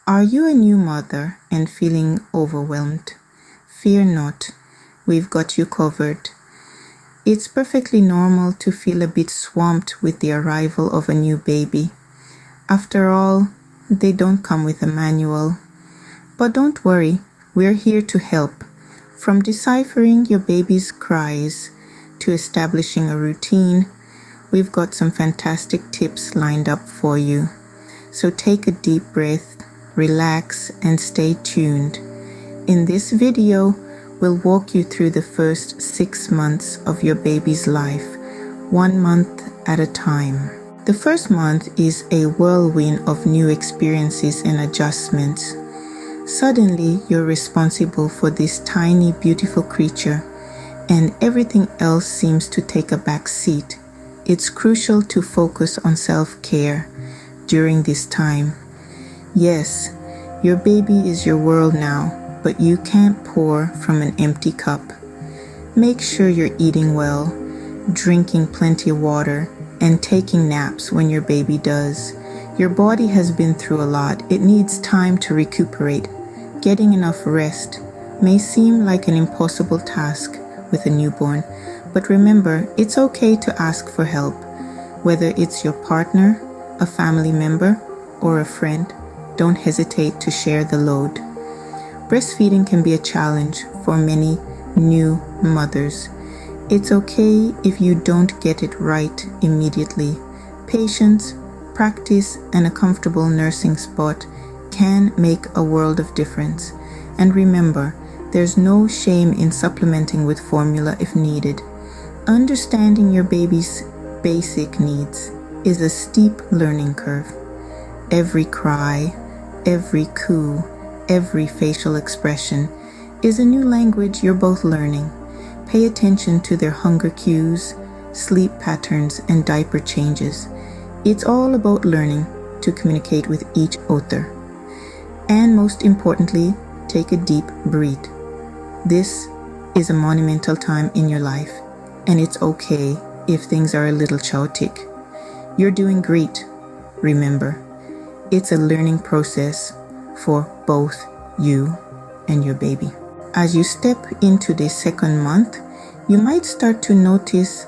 Are you a new mother and feeling overwhelmed? Fear not, we've got you covered. It's perfectly normal to feel a bit swamped with the arrival of a new baby. After all, they don't come with a manual. But don't worry, we're here to help. From deciphering your baby's cries to establishing a routine, we've got some fantastic tips lined up for you. So take a deep breath, relax, and stay tuned. In this video, we'll walk you through the first 6 months of your baby's life, 1 month at a time. The first month is a whirlwind of new experiences and adjustments. Suddenly, you're responsible for this tiny, beautiful creature, and everything else seems to take a back seat. It's crucial to focus on self-care during this time. Yes, your baby is your world now, but you can't pour from an empty cup. Make sure you're eating well, drinking plenty of water, and taking naps when your baby does. Your body has been through a lot. It needs time to recuperate. Getting enough rest may seem like an impossible task with a newborn, but remember, it's okay to ask for help, whether it's your partner, a family member, or a friend. Don't hesitate to share the load. Breastfeeding can be a challenge for many new mothers. It's okay if you don't get it right immediately. Patience, practice, and a comfortable nursing spot can make a world of difference. And remember, there's no shame in supplementing with formula if needed. Understanding your baby's basic needs is a steep learning curve. Every cry, every coo, every facial expression is a new language you're both learning. Pay attention to their hunger cues, sleep patterns, and diaper changes. It's all about learning to communicate with each other. And most importantly, take a deep breath. This is a monumental time in your life, and it's okay if things are a little chaotic. You're doing great. Remember, it's a learning process for both you and your baby. As you step into the second month, you might start to notice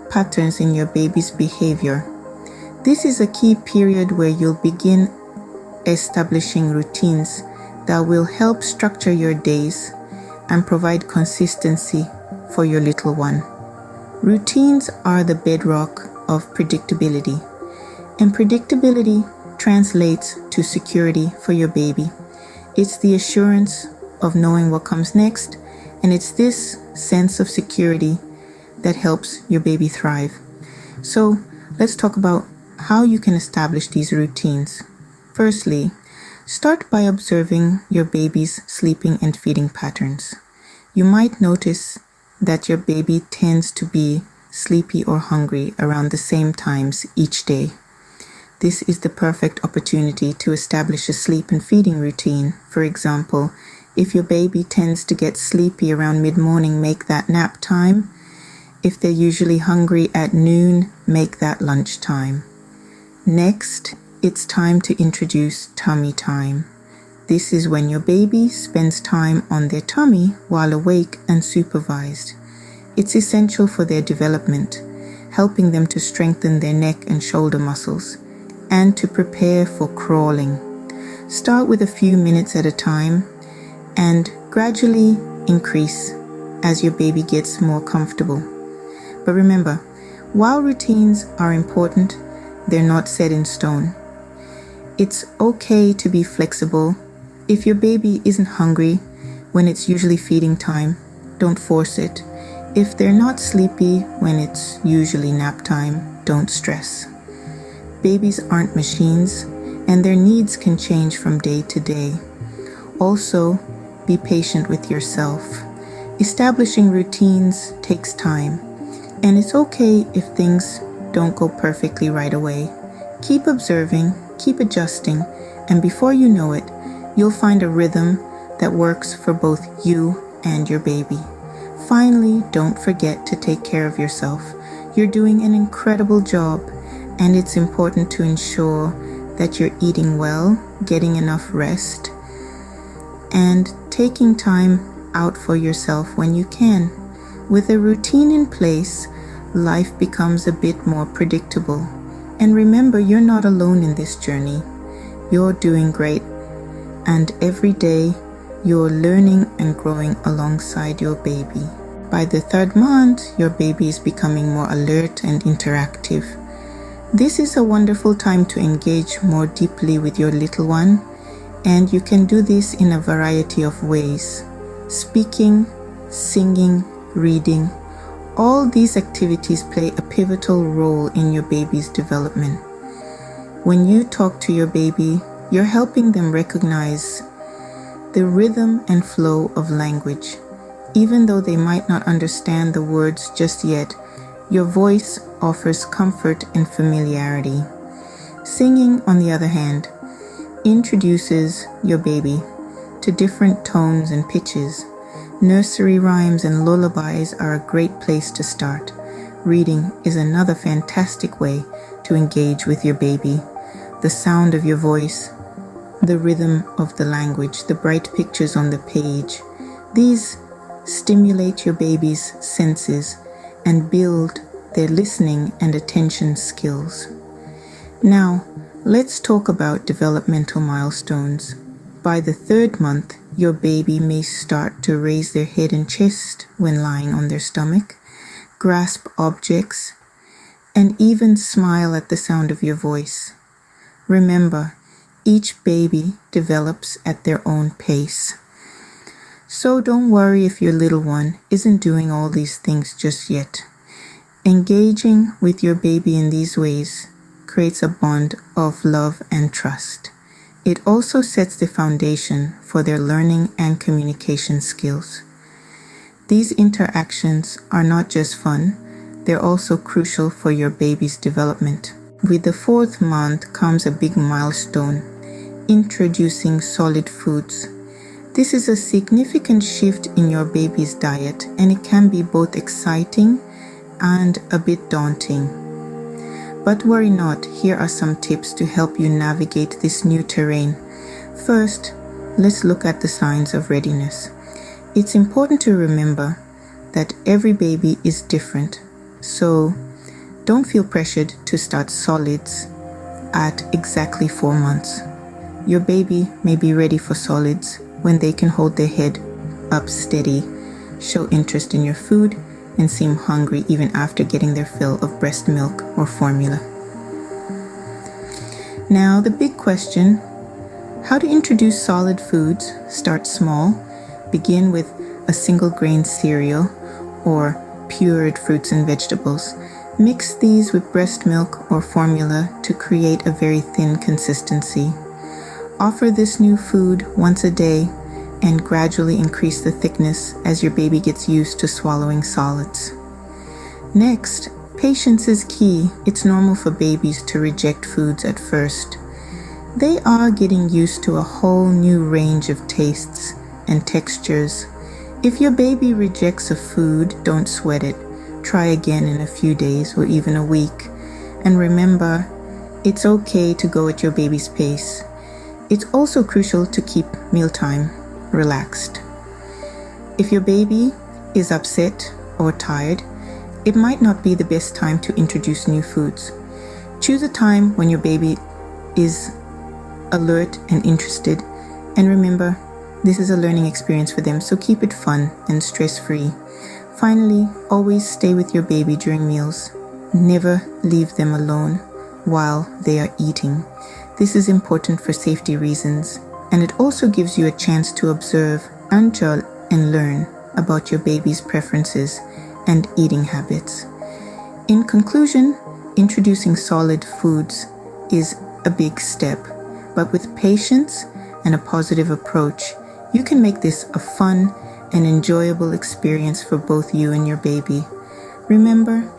patterns in your baby's behavior. This is a key period where you'll begin establishing routines that will help structure your days and provide consistency for your little one. Routines are the bedrock of predictability, and predictability translates to security for your baby. It's the assurance of knowing what comes next, and it's this sense of security that helps your baby thrive. So let's talk about how you can establish these routines. Firstly, start by observing your baby's sleeping and feeding patterns. You might notice that your baby tends to be sleepy or hungry around the same times each day. This is the perfect opportunity to establish a sleep and feeding routine. For example, if your baby tends to get sleepy around mid-morning, make that nap time. If they're usually hungry at noon, make that lunch time. Next, it's time to introduce tummy time. This is when your baby spends time on their tummy while awake and supervised. It's essential for their development, helping them to strengthen their neck and shoulder muscles and to prepare for crawling. Start with a few minutes at a time and gradually increase as your baby gets more comfortable. But remember, while routines are important, they're not set in stone. It's okay to be flexible. If your baby isn't hungry when it's usually feeding time, don't force it. If they're not sleepy when it's usually nap time, don't stress. Babies aren't machines, and their needs can change from day to day. Also, be patient with yourself. Establishing routines takes time, and it's okay if things don't go perfectly right away. Keep observing, keep adjusting, and before you know it, you'll find a rhythm that works for both you and your baby. Finally, don't forget to take care of yourself. You're doing an incredible job, and it's important to ensure that you're eating well, getting enough rest, and taking time out for yourself when you can. With a routine in place, life becomes a bit more predictable. And remember, you're not alone in this journey. You're doing great. And every day, you're learning and growing alongside your baby. By the 3rd month, your baby is becoming more alert and interactive. This is a wonderful time to engage more deeply with your little one, and you can do this in a variety of ways. Speaking, singing, reading, all these activities play a pivotal role in your baby's development. When you talk to your baby, you're helping them recognize the rhythm and flow of language. Even though they might not understand the words just yet, your voice offers comfort and familiarity. Singing, on the other hand, introduces your baby to different tones and pitches. Nursery rhymes and lullabies are a great place to start. Reading is another fantastic way to engage with your baby. The sound of your voice, the rhythm of the language, the bright pictures on the page, these stimulate your baby's senses and build their listening and attention skills. Now, let's talk about developmental milestones. By the 3rd month, your baby may start to raise their head and chest when lying on their stomach, grasp objects, and even smile at the sound of your voice. Remember, each baby develops at their own pace. So don't worry if your little one isn't doing all these things just yet. Engaging with your baby in these ways creates a bond of love and trust. It also sets the foundation for their learning and communication skills. These interactions are not just fun, they're also crucial for your baby's development. With the 4th month comes a big milestone, introducing solid foods. This is a significant shift in your baby's diet, and it can be both exciting and a bit daunting. But worry not, here are some tips to help you navigate this new terrain. First, let's look at the signs of readiness. It's important to remember that every baby is different, so don't feel pressured to start solids at exactly 4 months. Your baby may be ready for solids when they can hold their head up steady, show interest in your food, and seem hungry even after getting their fill of breast milk or formula. Now, the big question: how to introduce solid foods? Start small. Begin with a single grain cereal or pured fruits and vegetables. Mix these with breast milk or formula to create a very thin consistency. Offer this new food once a day and gradually increase the thickness as your baby gets used to swallowing solids. Next, patience is key. It's normal for babies to reject foods at first. They are getting used to a whole new range of tastes and textures. If your baby rejects a food, don't sweat it. Try again in a few days or even a week. And remember, it's okay to go at your baby's pace. It's also crucial to keep mealtime relaxed. If your baby is upset or tired, it might not be the best time to introduce new foods. Choose a time when your baby is alert and interested, and remember, this is a learning experience for them, so keep it fun and stress-free. Finally, always stay with your baby during meals. Never leave them alone while they are eating. This is important for safety reasons, and it also gives you a chance to observe and judge and learn about your baby's preferences and eating habits. In conclusion, introducing solid foods is a big step, but with patience and a positive approach, you can make this a fun and enjoyable experience for both you and your baby. Remember,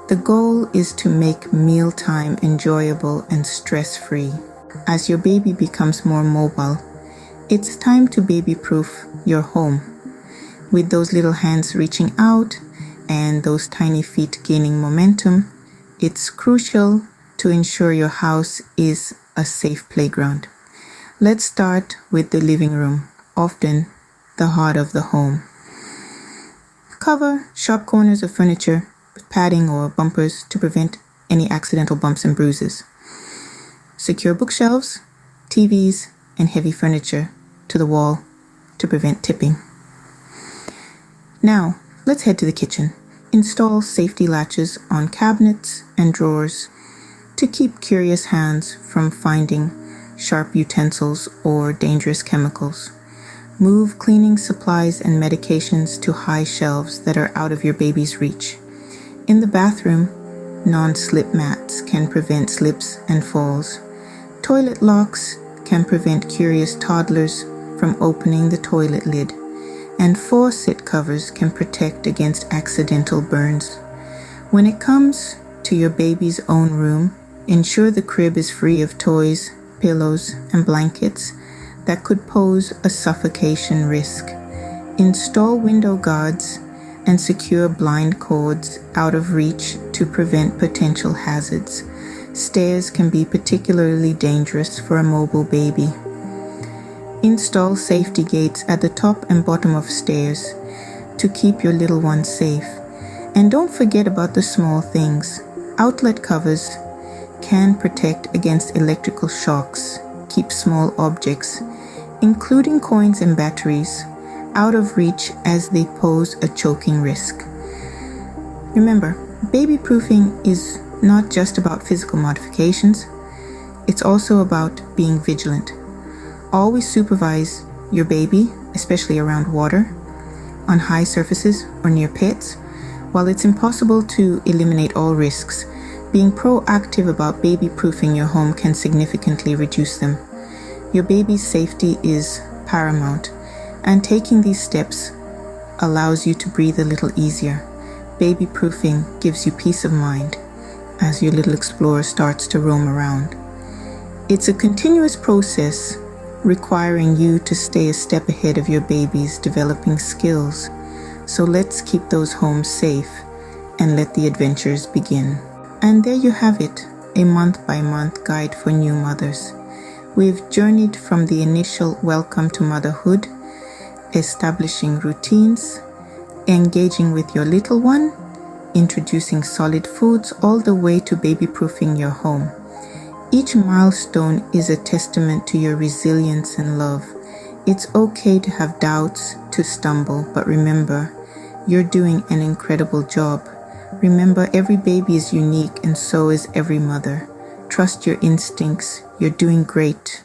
the goal is to make mealtime enjoyable and stress-free. As your baby becomes more mobile, it's time to baby-proof your home. With those little hands reaching out and those tiny feet gaining momentum, it's crucial to ensure your house is a safe playground. Let's start with the living room, often the heart of the home. Cover sharp corners of furniture with padding or bumpers to prevent any accidental bumps and bruises. Secure bookshelves, TVs, and heavy furniture to the wall to prevent tipping. Now, let's head to the kitchen. Install safety latches on cabinets and drawers to keep curious hands from finding sharp utensils or dangerous chemicals. Move cleaning supplies and medications to high shelves that are out of your baby's reach. In the bathroom, non-slip mats can prevent slips and falls. Toilet locks can prevent curious toddlers from opening the toilet lid. And faucet covers can protect against accidental burns. When it comes to your baby's own room, ensure the crib is free of toys, pillows, and blankets that could pose a suffocation risk. Install window guards and secure blind cords out of reach to prevent potential hazards. Stairs can be particularly dangerous for a mobile baby. Install safety gates at the top and bottom of stairs to keep your little one safe. And don't forget about the small things. Outlet covers can protect against electrical shocks, keep small objects, including coins and batteries, out of reach as they pose a choking risk. Remember, baby-proofing is not just about physical modifications, it's also about being vigilant. Always supervise your baby, especially around water, on high surfaces or near pets. While it's impossible to eliminate all risks, being proactive about baby-proofing your home can significantly reduce them. Your baby's safety is paramount, and taking these steps allows you to breathe a little easier. Baby-proofing gives you peace of mind as your little explorer starts to roam around. It's a continuous process requiring you to stay a step ahead of your baby's developing skills. So let's keep those homes safe and let the adventures begin. And there you have it, a month-by-month guide for new mothers. We've journeyed from the initial welcome to motherhood, establishing routines, engaging with your little one, introducing solid foods, all the way to baby-proofing your home. Each milestone is a testament to your resilience and love. It's okay to have doubts, to stumble, but remember, you're doing an incredible job. Remember, every baby is unique and so is every mother. Trust your instincts. You're doing great.